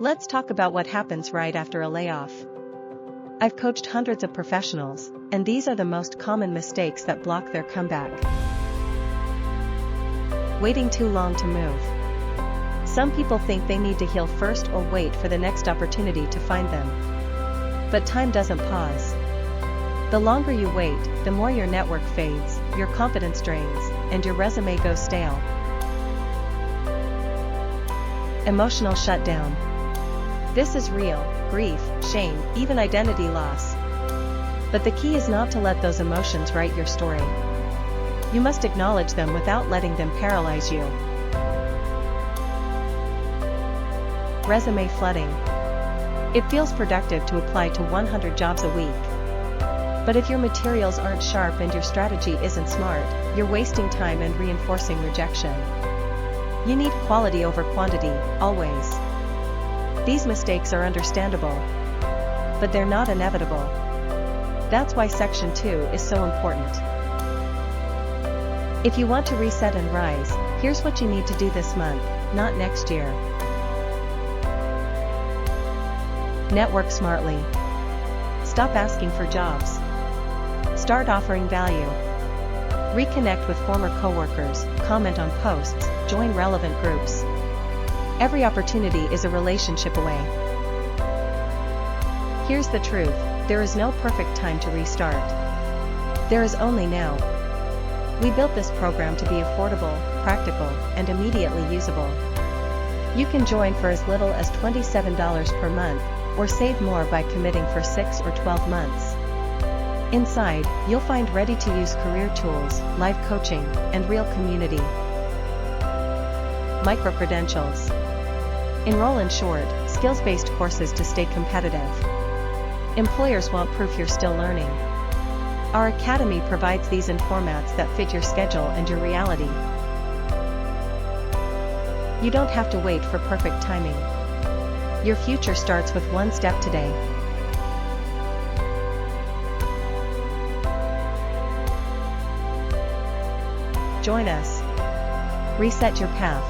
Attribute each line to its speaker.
Speaker 1: Let's talk about what happens right after a layoff. I've coached hundreds of professionals, and these are the most common mistakes that block their comeback. Waiting too long to move. Some people think they need to heal first or wait for the next opportunity to find them. But time doesn't pause. The longer you wait, the more your network fades, your confidence drains, and your resume goes stale. Emotional shutdown. This is real: grief, shame, even identity loss. But the key is not to let those emotions write your story. You must acknowledge them without letting them paralyze you. Resume flooding. It feels productive to apply to 100 jobs a week. But if your materials aren't sharp and your strategy isn't smart, you're wasting time and reinforcing rejection. You need quality over quantity, always. These mistakes are understandable, but they're not inevitable. That's why Section 2 is so important. If you want to reset and rise, here's what you need to do this month, not next year. Network smartly. Stop asking for jobs. Start offering value. Reconnect with former coworkers, comment on posts, join relevant groups. Every opportunity is a relationship away. Here's the truth: there is no perfect time to restart. There is only now. We built this program to be affordable, practical, and immediately usable. You can join for as little as $27 per month, or save more by committing for 6 or 12 months. Inside, you'll find ready-to-use career tools, live coaching, and real community. Micro-credentials. Enroll in short, skills-based courses to stay competitive. Employers want proof you're still learning. Our academy provides these in formats that fit your schedule and your reality. You don't have to wait for perfect timing. Your future starts with one step today. Join us. Reset your path.